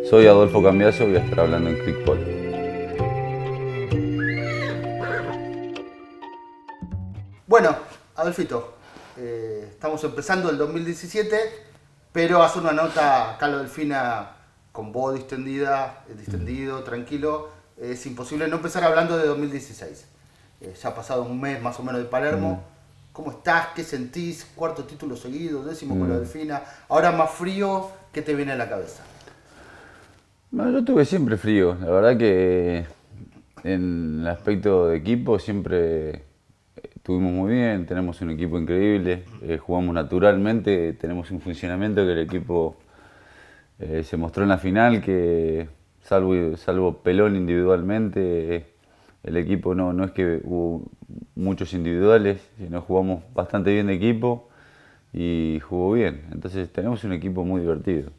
Soy Adolfo Cambiaso y voy a estar hablando en Clickpol. Bueno, Adolfito, estamos empezando el 2017, pero hace una nota acá lo Delfina con voz distendida, distendido, tranquilo. Es imposible no empezar hablando de 2016. Ya ha pasado un mes más o menos de Palermo. ¿Cómo estás? ¿Qué sentís? Cuarto título seguido, décimo con la Delfina. Ahora más frío, ¿qué te viene a la cabeza? No, yo tuve siempre frío. La verdad que en el aspecto de equipo siempre estuvimos muy bien. Tenemos un equipo increíble. Jugamos naturalmente. Tenemos un funcionamiento que el equipo se mostró en la final que salvo Pelón individualmente, el equipo no es que hubo muchos individuales, sino jugamos bastante bien de equipo y jugó bien. Entonces tenemos un equipo muy divertido.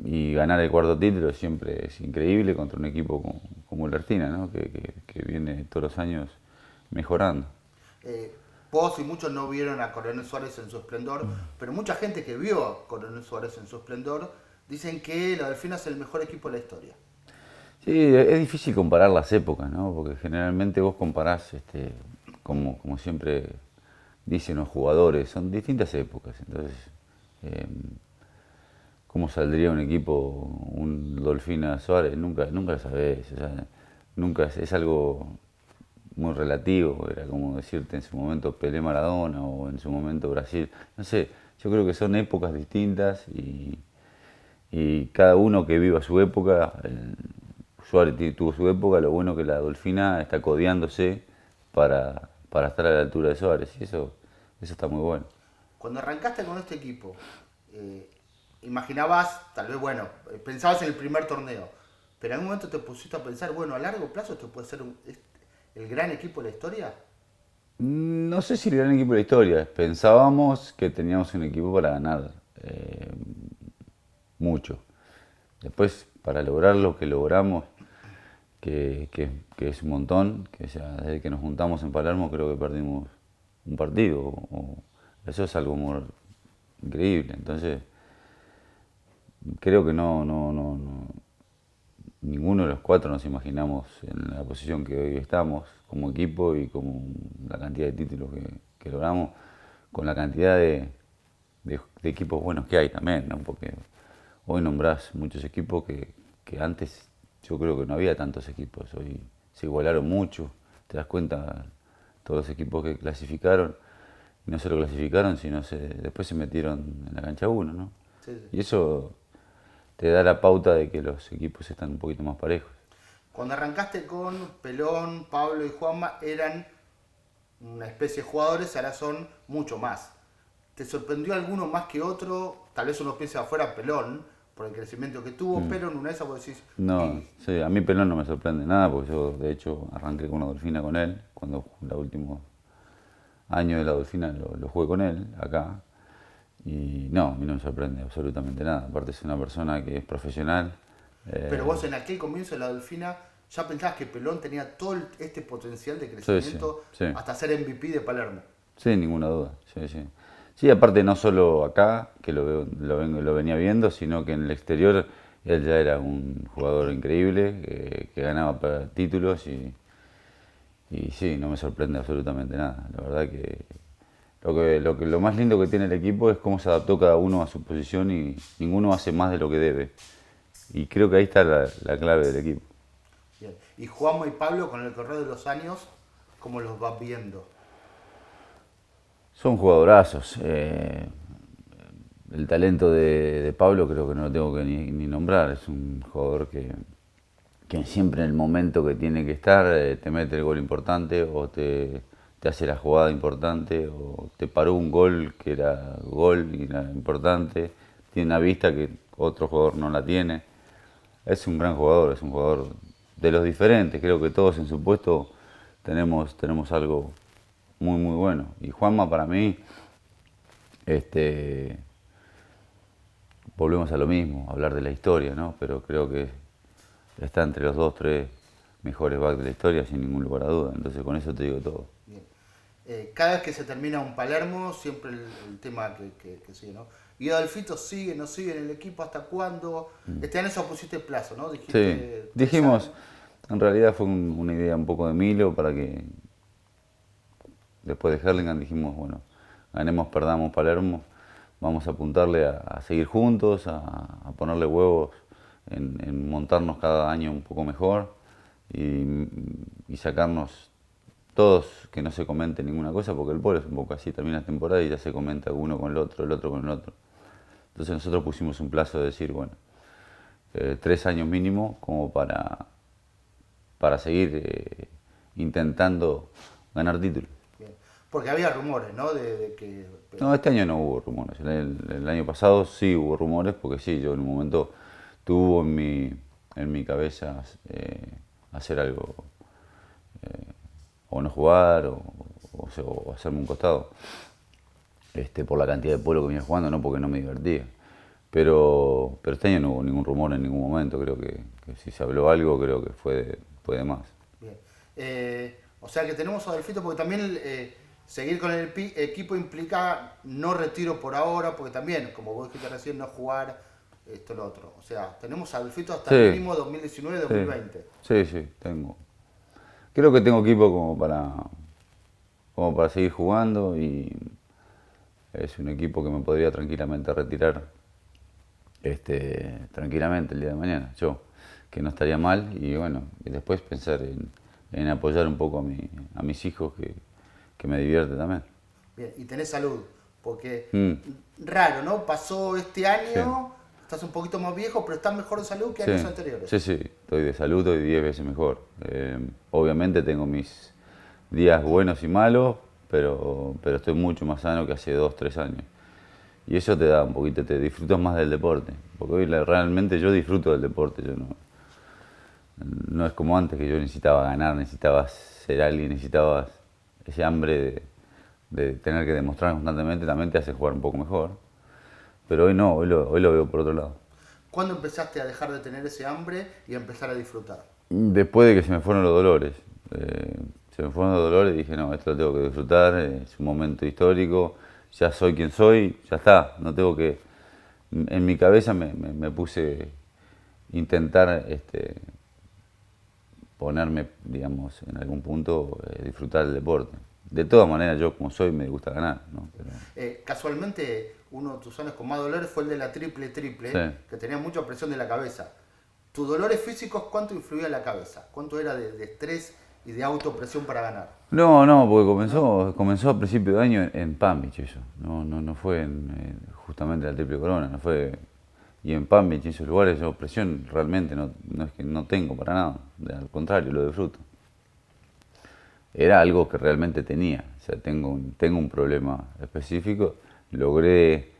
Y ganar el cuarto título siempre es increíble contra un equipo como el Artina, ¿no? Que viene todos los años mejorando. Eh, Vos y muchos no vieron a Coronel Suárez en su esplendor, pero mucha gente que vio a Coronel Suárez en su esplendor dicen que la Delfina es el mejor equipo de la historia. Sí, es difícil comparar las épocas, ¿no? Porque generalmente vos comparás, como siempre dicen los jugadores, son distintas épocas. Entonces, eh, ¿cómo saldría un equipo, un Dolfina Suárez? Nunca lo sabés. O sea, nunca es algo muy relativo. Era como decirte en su momento Pelé Maradona o en su momento Brasil. No sé, yo creo que son épocas distintas y cada uno que viva su época. Suárez tuvo su época, lo bueno que la Dolfina está codeándose para estar a la altura de Suárez, y eso está muy bueno. Cuando arrancaste con este equipo, eh, imaginabas, tal vez, bueno, pensabas en el primer torneo, pero en algún momento te pusiste a pensar, bueno, a largo plazo esto puede ser el gran equipo de la historia. No sé si el gran equipo de la historia, pensábamos que teníamos un equipo para ganar mucho. Después, para lograr lo que logramos, que es un montón, que ya desde que nos juntamos en Palermo creo que perdimos un partido, eso es algo muy increíble. Entonces, creo que ninguno de los cuatro nos imaginamos en la posición que hoy estamos como equipo y como la cantidad de títulos que logramos, con la cantidad de equipos buenos que hay también, ¿no? Porque hoy nombrás muchos equipos que antes yo creo que no había tantos equipos, hoy se igualaron mucho, te das cuenta todos los equipos que clasificaron, y no solo clasificaron, sino después se metieron en la cancha uno, ¿no? Sí, sí. Y eso te da la pauta de que los equipos están un poquito más parejos. Cuando arrancaste con Pelón, Pablo y Juanma, eran una especie de jugadores, ahora son mucho más. ¿Te sorprendió alguno más que otro? Tal vez uno piense afuera Pelón, por el crecimiento que tuvo, pero en una de esas vos decís, No, y sí, a mí Pelón no me sorprende nada, porque yo de hecho arranqué con una Dolfina con él, cuando el último año de la Dolfina lo jugué con él acá, y no, a mí no me sorprende absolutamente nada. Aparte es una persona que es profesional. pero vos en aquel comienzo de la Delfina ya pensabas que Pelón tenía todo este potencial de Sí, sí, crecimiento sí. hasta ser MVP de Palermo. Sin ninguna duda, sí, sí. Sí, aparte no solo acá, que lo venía viendo, sino que en el exterior él ya era un jugador increíble, que ganaba títulos y sí, no me sorprende absolutamente nada. La verdad que lo más lindo que tiene el equipo es cómo se adaptó cada uno a su posición y ninguno hace más de lo que debe. Y creo que ahí está la clave del equipo. Bien. Y Juanma y Pablo, con el correr de los años, ¿cómo los vas viendo? Son jugadorazos. El talento de Pablo creo que no lo tengo que ni nombrar. Es un jugador que siempre en el momento que tiene que estar te mete el gol importante o te hace la jugada importante o te paró un gol que era gol y era importante. Tiene una vista que otro jugador no la tiene. Es un gran jugador, es un jugador de los diferentes. Creo que todos en su puesto tenemos algo muy bueno. Y Juanma para mí, este, volvemos a lo mismo, a hablar de la historia, ¿no? Pero creo que está entre los dos, tres mejores backs de la historia, sin ningún lugar a duda. Entonces con eso te digo todo. Bien. Cada vez que se termina un Palermo, siempre el tema que sigue, ¿no? ¿Y Adolfito sigue, no sigue en el equipo? ¿Hasta cuándo? Este año ya pusiste plazo, ¿no? Sí, Dijiste 3 años. dijimos, en realidad fue una idea un poco de Milo para que después de Hurlingham dijimos, bueno, ganemos, perdamos Palermo, vamos a apuntarle a seguir juntos, a ponerle huevos en montarnos cada año un poco mejor y sacarnos todos que no se comente ninguna cosa, porque el polo es un poco así, termina la temporada y ya se comenta uno con el otro con el otro. Entonces nosotros pusimos un plazo de decir, bueno, 3 años mínimo como para seguir intentando ganar títulos. Bien. Porque había rumores, ¿no? De que... No, este año no hubo rumores. El año pasado sí hubo rumores, porque sí, yo en un momento tuvo en mi cabeza hacer algo, o no jugar, o hacerme un costado, por la cantidad de polo que venía jugando, no porque no me divertía. Pero este año no hubo ningún rumor en ningún momento, creo que si se habló algo, creo que fue de más. Bien. O sea que tenemos a Adolfito porque también seguir con el equipo implica no retiro por ahora, porque también, como vos dijiste recién, no jugar esto lo otro. O sea, tenemos a Adolfito hasta el Sí, mínimo 2019-2020. sí, tengo. Creo que tengo equipo como para seguir jugando y es un equipo que me podría tranquilamente retirar tranquilamente el día de mañana, yo, que no estaría mal y bueno, y después pensar en apoyar un poco a mis hijos que me divierte también. Bien, y tenés salud, porque Mm, raro, ¿no? Pasó este sí, año, estás un poquito más viejo, pero estás mejor de salud que sí, años anteriores. sí, estoy de salud, estoy 10 veces mejor. Obviamente tengo mis días buenos y malos, pero estoy mucho más sano que hace 2, 3 años. Y eso te da un poquito, te disfrutas más del deporte. Porque hoy realmente yo disfruto del deporte. Yo no es como antes que yo necesitaba ganar, necesitaba ser alguien, necesitaba ese hambre de tener que demostrar constantemente, también te hace jugar un poco mejor. Pero hoy no, hoy lo veo por otro lado. ¿Cuándo empezaste a dejar de tener ese hambre y a empezar a disfrutar? Después de que se me fueron los dolores. Se me fueron los dolores y dije, no, esto lo tengo que disfrutar, es un momento histórico, ya soy quien soy, ya está, no tengo que... En mi cabeza me puse intentar ponerme, digamos, en algún punto, disfrutar del deporte. De todas maneras, yo como soy me gusta ganar, ¿no? Casualmente, uno de tus años con más dolores fue el de la triple, Sí. que tenía mucha presión de la cabeza. ¿Tus dolores físicos cuánto influía en la cabeza? ¿Cuánto era de estrés y de autopresión para ganar? No, porque comenzó a principio de año en Palm Beach eso. No fue justamente la Triple Corona, no fue. Y en Palm Beach, en esos lugares, yo presión realmente no es que no tengo para nada. Al contrario, lo disfruto. Era algo que realmente tenía. O sea, tengo un problema específico. Logré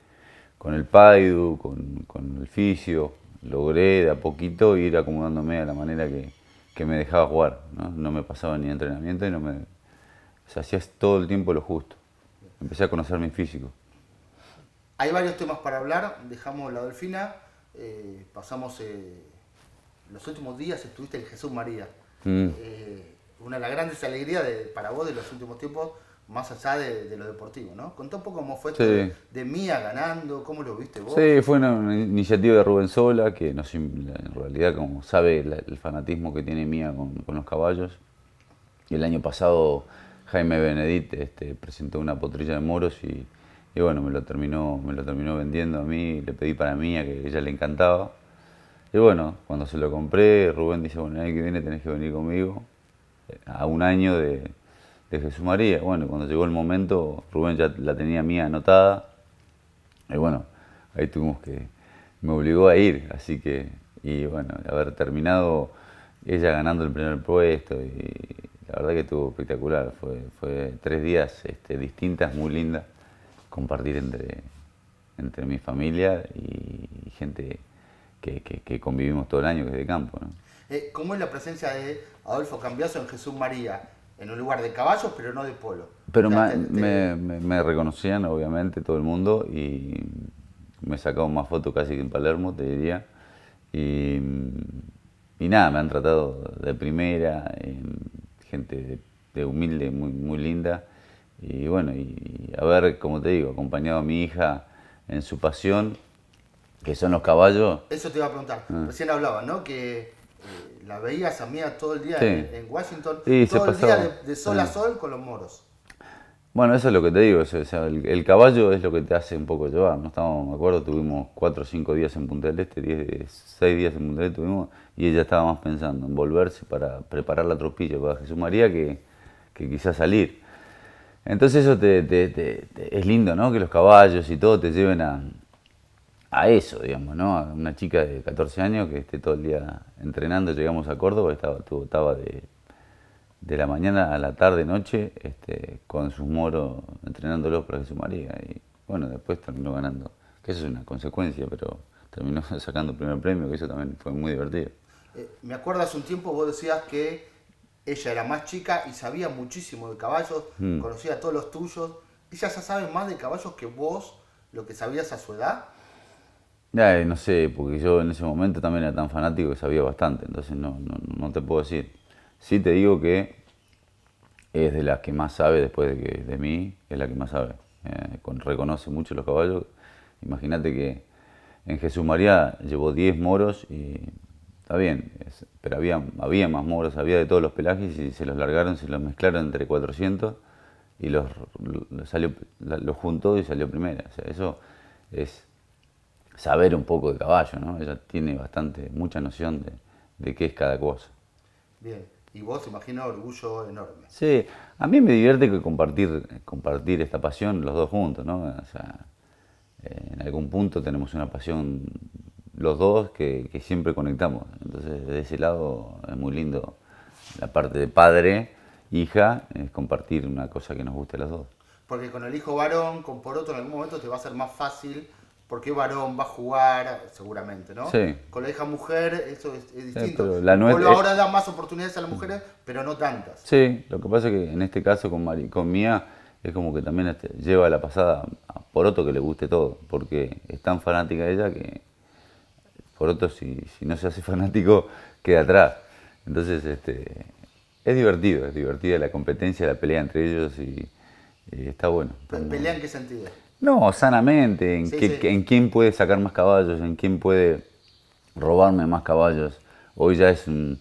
con el PAIDU, con el fisio, logré de a poquito ir acomodándome a la manera que me dejaba jugar. No me pasaba ni entrenamiento y no me... O sea, hacía todo el tiempo lo justo. Empecé a conocer mi físico. Hay varios temas para hablar, dejamos la Delfina, pasamos los últimos días, estuviste en Jesús María. Mm. Una de las grandes alegrías para vos de los últimos tiempos, más allá de lo deportivo, ¿no? Contá un poco cómo fue esto Sí. de Mía ganando, cómo lo viste vos. Sí, fue una iniciativa de Rubén Sola, que en realidad, como sabe el fanatismo que tiene Mía con los caballos. Y el año pasado Jaime Benedit presentó una potrilla de moros y bueno, me lo terminó vendiendo a mí, le pedí para Mía, que a ella le encantaba. Y bueno, cuando se lo compré, Rubén dice, bueno, el año que viene tenés que venir conmigo a un año de Jesús María. Bueno, cuando llegó el momento, Rubén ya la tenía Mía anotada. Y bueno, ahí me obligó a ir, así que, y bueno, haber terminado ella ganando el primer puesto, y la verdad que estuvo espectacular, fue 3 días distintas, muy lindas, compartir entre mi familia y gente que convivimos todo el año, que es de campo, ¿no? ¿Cómo es la presencia de Adolfo Cambiaso en Jesús María? En un lugar de caballos, pero no de polo. Pero O sea, me reconocían, obviamente, todo el mundo, y me sacaban más fotos casi que en Palermo, te diría. Y, y nada, me han tratado de primera, gente de humilde, muy linda. Y bueno, y haber, como te digo, acompañado a mi hija en su pasión, que son los caballos. Eso te iba a preguntar. Recién hablaba, ¿no? Que la veías a Mía todo el día Sí. en Washington, Sí, todo se el día pasaba. de sol a sol con los moros. Bueno, eso es lo que te digo, o sea, el caballo es lo que te hace un poco llevar. No estábamos, me acuerdo, tuvimos 4 o 5 días en Punta del Este, 6 días en Punta del Este tuvimos, y ella estaba más pensando en volverse para preparar la tropilla para Jesús María que quizás salir. Entonces eso es lindo, ¿no? Que los caballos y todo te lleven a eso, digamos, ¿no? A una chica de 14 años que esté todo el día entrenando. Llegamos a Córdoba, estaba de la mañana a la tarde, noche, con sus moros entrenándolos para Jesús María. Y bueno, después terminó ganando, que eso es una consecuencia, pero terminó sacando el primer premio, que eso también fue muy divertido. Me acuerdo hace un tiempo vos decías que ella era más chica y sabía muchísimo de caballos, conocía a todos los tuyos. Ella ya sabe más de caballos que vos, lo que sabías a su edad. Ya, no sé, porque yo en ese momento también era tan fanático que sabía bastante, entonces no te puedo decir. Sí te digo que es de las que más sabe después de mí, es la que más sabe. Reconoce mucho los caballos. Imagínate que en Jesús María llevó 10 moros y está bien, pero había más moros, había de todos los pelajes y se los largaron, se los mezclaron entre 400 y los juntó y salió primera. O sea, eso es saber un poco de caballo, ¿no? Ella tiene mucha noción de qué es cada cosa. Bien, y vos, imagino, orgullo enorme. Sí, a mí me divierte que compartir esta pasión los dos juntos, ¿no? O sea, en algún punto tenemos una pasión los dos que siempre conectamos. Entonces, de ese lado es muy lindo. La parte de padre, hija, es compartir una cosa que nos guste a los dos. Porque con el hijo varón, con Poroto, en algún momento te va a ser más fácil, porque varón va a jugar, seguramente, ¿no? Sí. Con la hija mujer, eso es distinto. Pero la Polo ahora da más oportunidades a las mujeres, pero no tantas. Sí, lo que pasa es que en este caso con Mía es como que también lleva la pasada a Poroto que le guste todo, porque es tan fanática de ella que Poroto si no se hace fanático queda atrás. Entonces es divertida la competencia, la pelea entre ellos y está bueno. ¿Pelea en qué sentido? No, sanamente, Sí. en quién puede sacar más caballos, en quién puede robarme más caballos. Hoy ya es en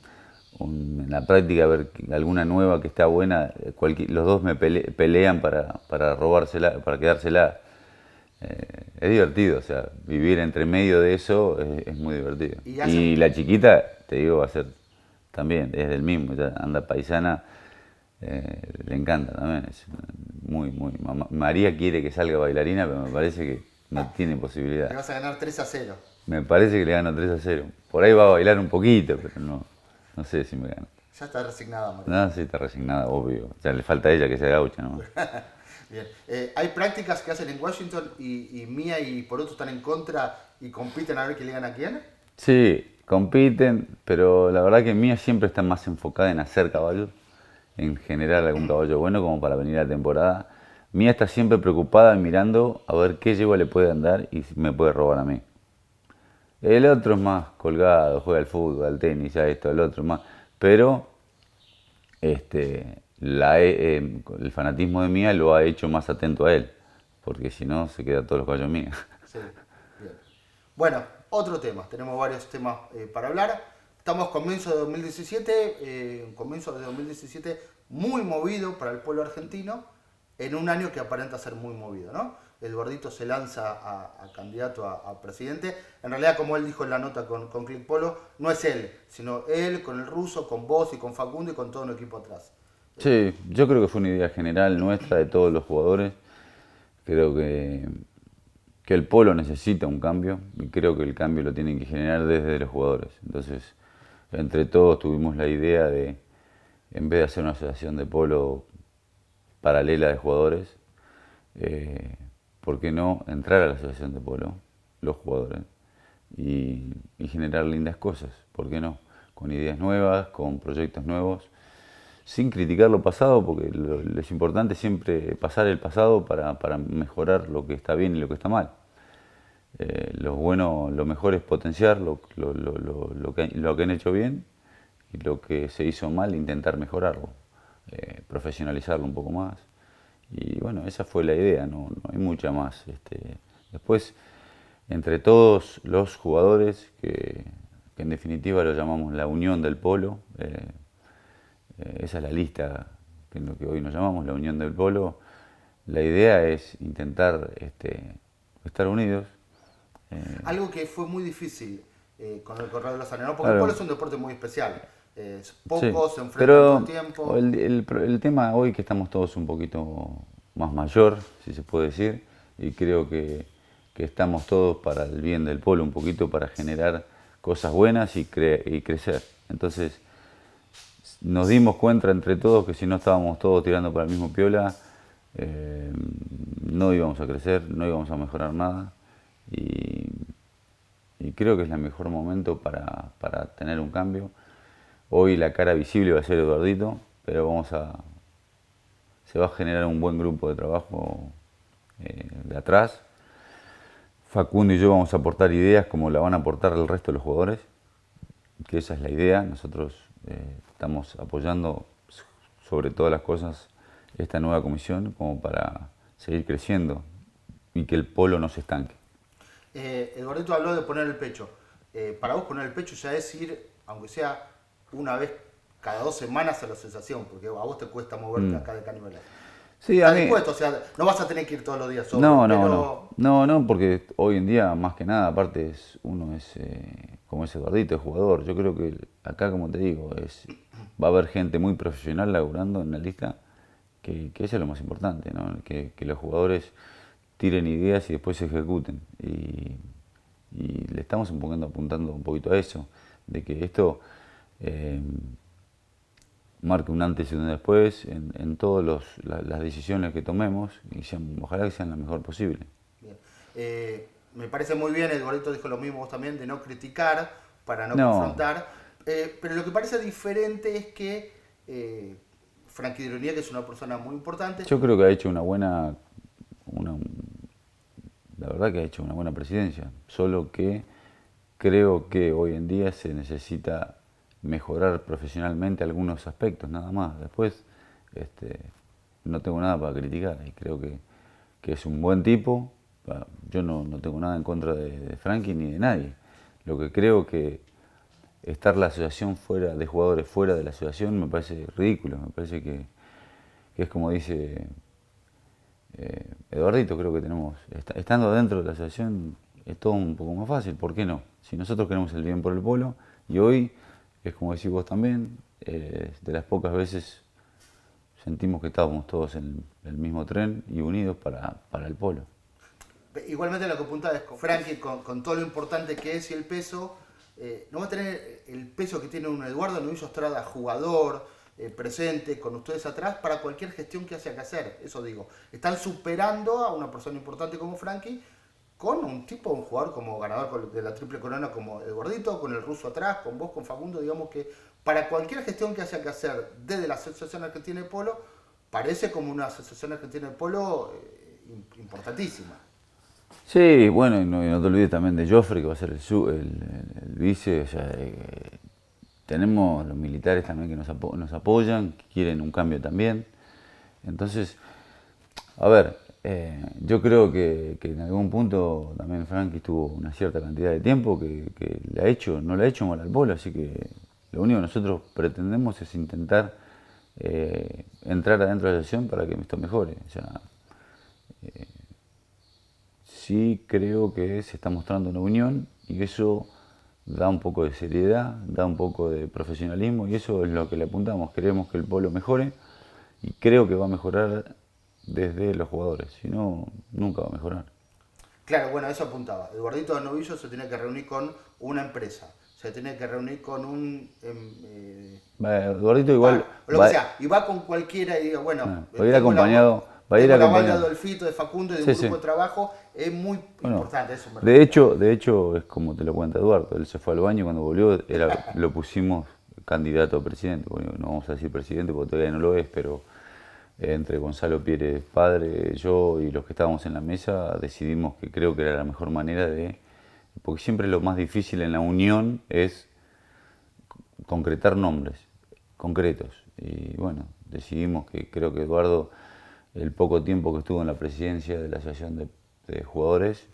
la práctica ver alguna nueva que está buena, los dos me pelean para robársela, para quedársela. Es divertido, o sea, vivir entre medio de eso es muy divertido. Y la chiquita, te digo, va a ser también, es del mismo, ya anda paisana, le encanta también, es María quiere que salga bailarina, pero me parece que no tiene posibilidad. Le vas a ganar 3-0. Me parece que le gano 3-0. Por ahí va a bailar un poquito, pero no sé si me gana. Ya está resignada, María. No, sí, está resignada, obvio. Ya le falta a ella que sea gaucha nomás. Bien. Hay prácticas que hacen en Washington y Mía y Poroto están en contra y compiten a ver quién le gana a quién. Sí, compiten, pero la verdad que Mía siempre está más enfocada en hacer caballos, en generar algún caballo bueno como para venir a la temporada. Mía está siempre preocupada mirando a ver qué yegua le puede andar y si me puede robar a mí. El otro es más colgado, juega al fútbol, al tenis, ya esto, el otro más. Pero el fanatismo de Mía lo ha hecho más atento a él, porque si no se queda todos los caballos míos. Sí, bien. Bueno, otro tema, tenemos varios temas para hablar. Estamos comienzo de 2017, comienzo de 2017 muy movido para el pueblo argentino, en un año que aparenta ser muy movido, ¿no? El gordito se lanza a candidato a presidente. En realidad, como él dijo en la nota con Click Polo, no es él, sino él con el ruso, con vos y con Facundo y con todo un equipo atrás. Sí, yo creo que fue una idea general nuestra de todos los jugadores. Creo que el polo necesita un cambio y creo que el cambio lo tienen que generar desde los jugadores. Entonces, entre todos tuvimos la idea de, en vez de hacer una asociación de polo paralela de jugadores, ¿por qué no entrar a la asociación de polo, los jugadores, y generar lindas cosas? ¿Por qué no? Con ideas nuevas, con proyectos nuevos, sin criticar lo pasado, porque lo es importante siempre pasar el pasado para mejorar lo que está bien y lo que está mal. Lo mejor es potenciar lo que han hecho bien y lo que se hizo mal, intentar mejorarlo, profesionalizarlo un poco más. Y bueno, esa fue la idea, no hay mucha más. Después después, entre todos los jugadores, que en definitiva lo llamamos la unión del polo, esa es la lista, que es lo que hoy nos llamamos la unión del polo. La idea es intentar estar unidos. Algo que fue muy difícil con el correr de los años, ¿no? Porque Claro. el polo es un deporte muy especial. Pocos Sí, se enfrentan pero todo el tiempo. el tema hoy que estamos todos un poquito más mayor, si se puede decir, y creo que estamos todos para el bien del polo, un poquito para generar cosas buenas y crecer. Entonces, nos dimos cuenta entre todos que si no estábamos todos tirando para el mismo piola, no íbamos a crecer, no íbamos a mejorar nada. Y creo que es el mejor momento para tener un cambio. Hoy la cara visible va a ser Eduardito, pero se va a generar un buen grupo de trabajo de atrás. Facundo y yo vamos a aportar ideas como la van a aportar el resto de los jugadores, que esa es la idea. Nosotros estamos apoyando sobre todas las cosas esta nueva comisión como para seguir creciendo y que el polo no se estanque. Eduardito habló de poner el pecho. Para vos poner el pecho ya es ir, aunque sea una vez cada 2 semanas a la asociación, porque a vos te cuesta moverte acá de Cañuelas. Sí, ¿Estás dispuesto? O sea, no vas a tener que ir todos los días solo, No, porque hoy en día, más que nada, aparte uno es, como es Eduardito, es jugador. Yo creo que acá, como te digo, va a haber gente muy profesional laburando en la lista, que eso es lo más importante, ¿no? Que los jugadores tiren ideas y después se ejecuten. Y le estamos apuntando un poquito a eso, de que esto marque un antes y un después en todas las decisiones que tomemos y ojalá que sean la mejor posible. Bien. Me parece muy bien, Eduardito dijo lo mismo vos también, de no criticar para no No, confrontar. Pero lo que parece diferente es que Frankie de Ironía, que es una persona muy importante, yo creo que ha hecho la verdad que ha hecho una buena presidencia, solo que creo que hoy en día se necesita mejorar profesionalmente algunos aspectos, nada más. Después, no tengo nada para criticar y creo que es un buen tipo. Yo no tengo nada en contra de Frankie ni de nadie. Lo que creo que estar la asociación fuera de jugadores fuera de la asociación me parece ridículo, me parece que es como dice Eduardito, creo que estando dentro de la asociación es todo un poco más fácil, ¿por qué no? Si nosotros queremos el bien por el polo y hoy, es como decís vos también, de las pocas veces sentimos que estábamos todos en el mismo tren y unidos para el polo. igualmente lo que apunta es con Frankie, con todo lo importante que es y el peso, no va a tener el peso que tiene un Eduardo Novillo Estrada, jugador, presente, con ustedes atrás, para cualquier gestión que haya que hacer. Eso digo, están superando a una persona importante como Frankie, con un jugador como ganador de la triple corona como Eduardito, con el ruso atrás, con vos, con Facundo, digamos que para cualquier gestión que haya que hacer desde la Asociación Argentina de Polo, parece como una Asociación Argentina de Polo importantísima. Sí, bueno, y no te olvides también de Joffrey, que va a ser el vice. O sea, tenemos los militares también que nos apoyan, que quieren un cambio también. Entonces, a ver, yo creo que en algún punto también Frankie tuvo una cierta cantidad de tiempo que no le ha hecho mal al polo, así que lo único que nosotros pretendemos es intentar entrar adentro de la sesión para que esto mejore. O sea, sí creo que se está mostrando una unión y eso da un poco de seriedad, da un poco de profesionalismo y eso es lo que le apuntamos. Queremos que el polo mejore y creo que va a mejorar desde los jugadores, si no, nunca va a mejorar. Claro, bueno, eso apuntaba. Eduardito de Novillo se tiene que reunir con una empresa, se tiene que reunir con un... Eduardito igual o lo que sea, y va con cualquiera y diga, bueno, va a ir acompañado. Va a ir la banda de acompañado. Adolfito, de Facundo y de un Sí, grupo sí. de trabajo, es muy Bueno, importante eso. de hecho, es como te lo cuenta Eduardo, él se fue al baño y cuando volvió lo pusimos candidato a presidente. Bueno, no vamos a decir presidente porque todavía no lo es, pero entre Gonzalo Pérez, padre, yo y los que estábamos en la mesa decidimos que creo que era la mejor manera porque siempre lo más difícil en la unión es concretar nombres concretos. Y bueno, decidimos que creo que Eduardo, el poco tiempo que estuvo en la presidencia de la asociación de jugadores,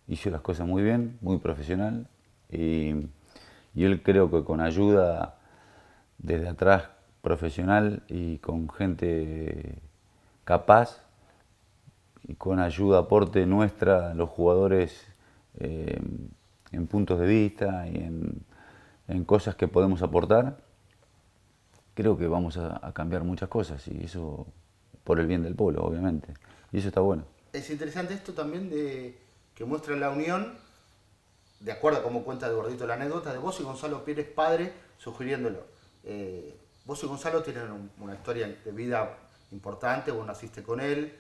hizo las cosas muy bien, muy profesional, y él creo que con ayuda desde atrás profesional y con gente capaz y con ayuda, aporte nuestra, los jugadores eh, en puntos de vista y en cosas que podemos aportar, creo que vamos a cambiar muchas cosas y eso por el bien del polo, obviamente. Y eso está bueno. Es interesante esto también de que muestra la unión, de acuerdo a cómo cuenta el gordito la anécdota, de vos y Gonzalo Pérez padre sugiriéndolo. Vos y Gonzalo tienen una historia de vida importante, vos naciste con él,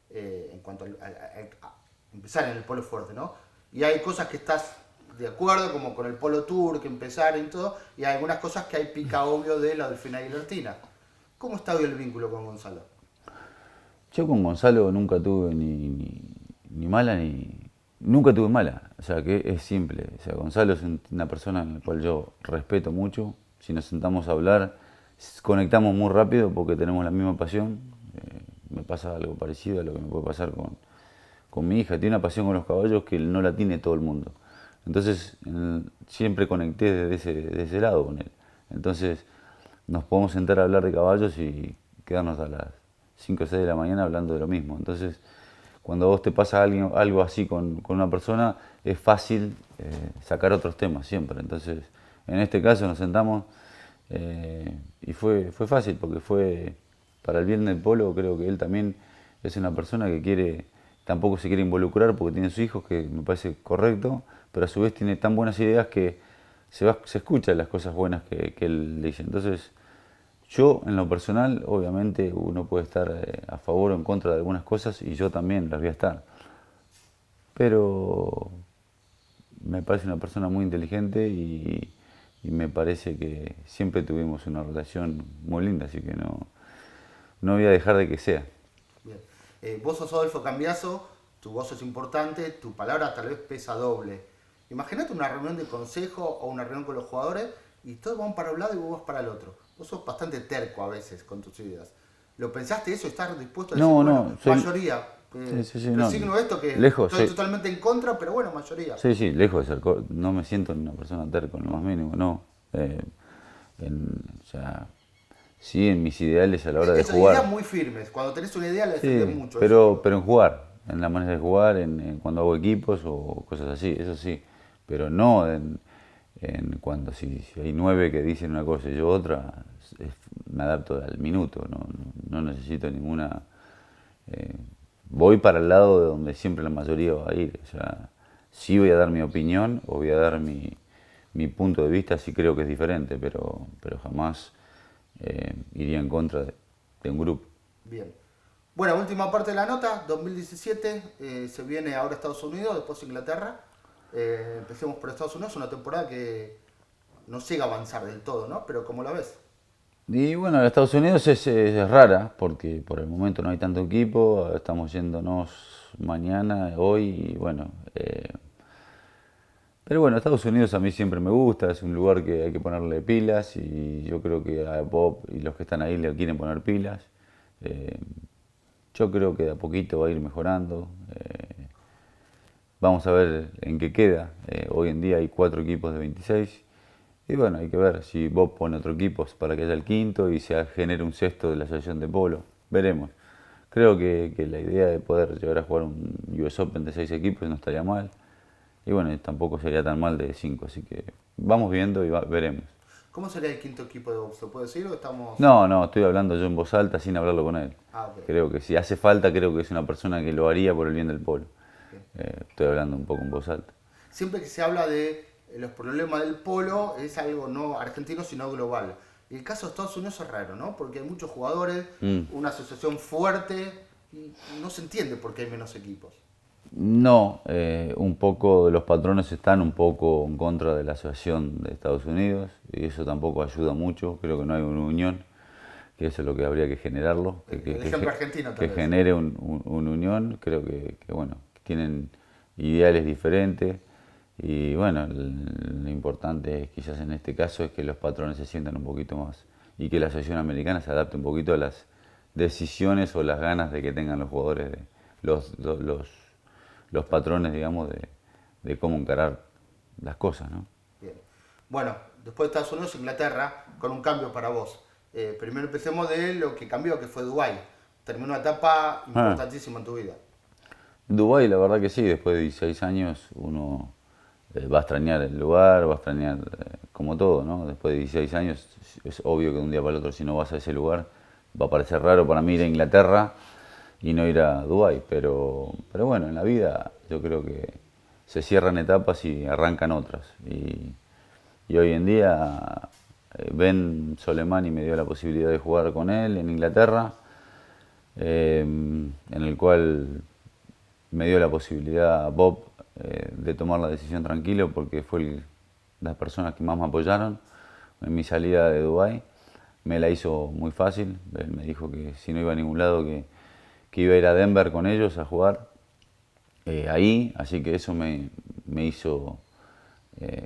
en cuanto a empezar en el polo fuerte, ¿no? Y hay cosas que estás de acuerdo, como con el polo tour, que empezar y todo, y hay algunas cosas que hay pica obvio de la Delfina Guillertina. ¿Cómo está hoy el vínculo con Gonzalo? Yo con Gonzalo nunca tuve ni mala ni... Nunca tuve mala, o sea que es simple. O sea, Gonzalo es una persona en la cual yo respeto mucho. Si nos sentamos a hablar, conectamos muy rápido porque tenemos la misma pasión. Me pasa algo parecido a lo que me puede pasar con mi hija. Tiene una pasión con los caballos que no la tiene todo el mundo. Entonces siempre conecté desde ese lado con él. Entonces nos podemos sentar a hablar de caballos y quedarnos a las 5 o 6 de la mañana hablando de lo mismo. Entonces, cuando a vos te pasa algo así con una persona, es fácil sacar otros temas siempre. Entonces, en este caso nos sentamos y fue fácil porque fue para el bien del polo. Creo que él también es una persona que tampoco se quiere involucrar porque tiene sus hijos, que me parece correcto, pero a su vez tiene tan buenas ideas que se escuchan las cosas buenas que él dice. Entonces, yo, en lo personal, obviamente uno puede estar a favor o en contra de algunas cosas y yo también las voy a estar. Pero me parece una persona muy inteligente y me parece que siempre tuvimos una relación muy linda, así que no voy a dejar de que sea. Bien. Vos sos Adolfo Cambiaso, tu voz es importante, tu palabra tal vez pesa doble. Imagínate una reunión de consejo o una reunión con los jugadores y todos van para un lado y vos vas para el otro. Vos sos bastante terco a veces con tus ideas. ¿Lo pensaste eso? ¿Estás dispuesto a decir, bueno, mayoría? Sí, resigno esto que lejos, estoy totalmente en contra, pero bueno, mayoría. Sí, lejos de ser, no me siento una persona terco en lo más mínimo, no. O sea, sí, en mis ideales a la hora de jugar. Ideas muy firmes, cuando tenés una idea la defendés mucho. Pero en jugar, en la manera de jugar, en cuando hago equipos o cosas así, eso sí. Pero no en cuando si hay 9 que dicen una cosa y yo otra, me adapto al minuto, no necesito ninguna... voy para el lado de donde siempre la mayoría va a ir. O sea, sí voy a dar mi opinión o voy a dar mi punto de vista si creo que es diferente, pero jamás iría en contra de un grupo. Bien. Bueno, última parte de la nota, 2017, se viene ahora Estados Unidos, después Inglaterra. Empecemos por Estados Unidos, una temporada que no llega a avanzar del todo, ¿no? Pero ¿cómo la ves? Y bueno, en Estados Unidos es rara porque por el momento no hay tanto equipo, estamos yéndonos mañana, hoy, y bueno. Pero bueno, Estados Unidos a mí siempre me gusta, es un lugar que hay que ponerle pilas y yo creo que a Bob y los que están ahí le quieren poner pilas. Yo creo que de a poquito va a ir mejorando. Vamos a ver en qué queda. Hoy en día hay 4 equipos de 26. Y bueno, hay que ver si Bob pone otro equipo para que haya el quinto y se genere un sexto de la asociación de polo. Veremos. Creo que la idea de poder llegar a jugar un US Open de 6 equipos no estaría mal. Y bueno, tampoco sería tan mal de 5. Así que vamos viendo y veremos. ¿Cómo sería el quinto equipo de Bob? ¿Se puede decir o estamos...? No, estoy hablando yo en voz alta sin hablarlo con él. Okay. Creo que si hace falta, creo que es una persona que lo haría por el bien del polo. Estoy hablando un poco en voz alta. Siempre que se habla de los problemas del polo, es algo no argentino, sino global. Y el caso de Estados Unidos es raro, ¿no? Porque hay muchos jugadores, una asociación fuerte, y no se entiende por qué hay menos equipos. No, un poco los patrones están un poco en contra de la asociación de Estados Unidos y eso tampoco ayuda mucho. Creo que no hay una unión, que eso es lo que habría que generarlo. El ejemplo argentino que genere una unión. Creo que bueno, tienen ideales diferentes y bueno, lo importante quizás en este caso es que los patrones se sientan un poquito más y que la asociación americana se adapte un poquito a las decisiones o las ganas de que tengan los jugadores, los patrones, digamos, de cómo encarar las cosas, ¿no? Bien. Bueno, después de Estados Unidos, Inglaterra, con un cambio para vos. Primero empecemos de lo que cambió, que fue Dubái. Terminó una etapa importantísima en tu vida. Dubái, la verdad que sí, después de 16 años uno va a extrañar el lugar, va a extrañar como todo, ¿no? Después de 16 años es obvio que de un día para el otro si no vas a ese lugar va a parecer raro para mí ir a Inglaterra y no ir a Dubái, pero bueno, en la vida yo creo que se cierran etapas y arrancan otras. Y hoy en día Ben Soleimani me dio la posibilidad de jugar con él en Inglaterra, en el cual me dio la posibilidad Bob de tomar la decisión tranquilo porque fue las personas que más me apoyaron en mi salida de Dubái. Me la hizo muy fácil, él me dijo que si no iba a ningún lado que iba a ir a Denver con ellos a jugar ahí, así que eso me hizo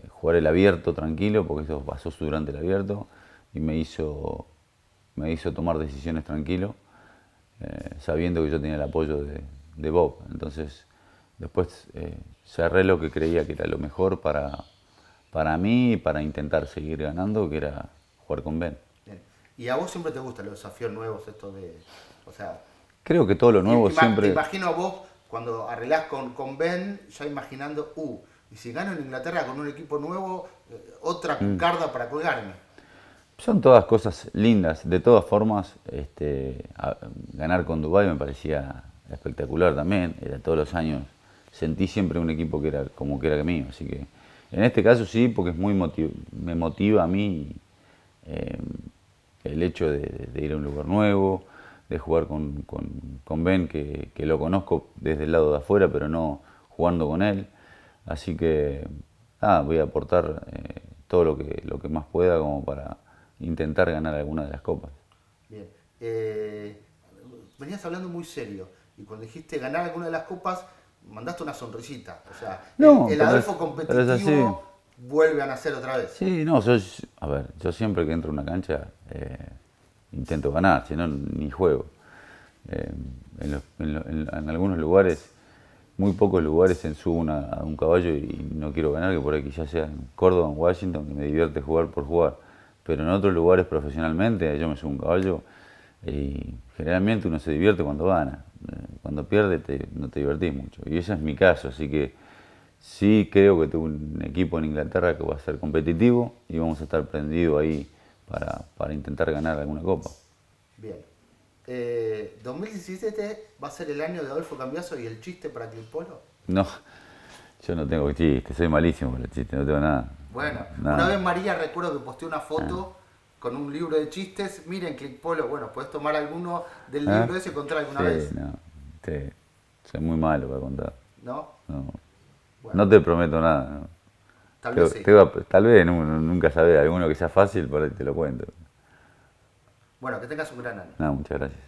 jugar el abierto tranquilo, porque eso pasó durante el abierto, y me hizo tomar decisiones tranquilo, sabiendo que yo tenía el apoyo de Bob. Entonces, después cerré lo que creía que era lo mejor para mí y para intentar seguir ganando, que era jugar con Ben. Bien. ¿Y a vos siempre te gustan los desafíos nuevos, esto de, o sea... Creo que todo lo nuevo siempre... Te imagino a vos, cuando arreglás con Ben, ya imaginando, y si gano en Inglaterra con un equipo nuevo, otra carda para colgarme. Son todas cosas lindas. De todas formas, ganar con Dubái me parecía espectacular también. Era todos los años. Sentí siempre un equipo que era como que era mío. Así que en este caso sí, porque es me motiva a mí el hecho de ir a un lugar nuevo, de jugar con Ben, que lo conozco desde el lado de afuera, pero no jugando con él. Así que voy a aportar todo lo que más pueda como para intentar ganar alguna de las copas. Bien. Venías hablando muy serio y cuando dijiste ganar alguna de las copas mandaste una sonrisita. O sea, No, el Adolfo competitivo vuelve a nacer otra vez. Sí, no, yo siempre que entro a una cancha intento ganar, si no ni juego. En algunos lugares, muy pocos lugares subo a un caballo y no quiero ganar, que por aquí ya sea en Córdoba, en Washington, que me divierte jugar por jugar. Pero en otros lugares profesionalmente yo me subo a un caballo y generalmente uno se divierte cuando gana. Cuando pierde no te divertís mucho. Y ese es mi caso, así que sí creo que tengo un equipo en Inglaterra que va a ser competitivo y vamos a estar prendidos ahí para intentar ganar alguna copa. Bien. 2017 va a ser el año de Adolfo Cambiaso y el chiste para Clip Polo. No, yo no tengo chistes, soy malísimo con el chiste, no tengo nada. Bueno, nada. Una vez María recuerdo que posteó una foto con un libro de chistes. Miren, Clip Polo, bueno, puedes tomar alguno del libro ese y contar alguna vez. No, soy muy malo para contar. ¿No? No, Bueno, no te prometo nada. No. tal vez sí. Tal vez, nunca sabés, alguno que sea fácil, por ahí te lo cuento. Bueno, que tengas un gran año. No, muchas gracias.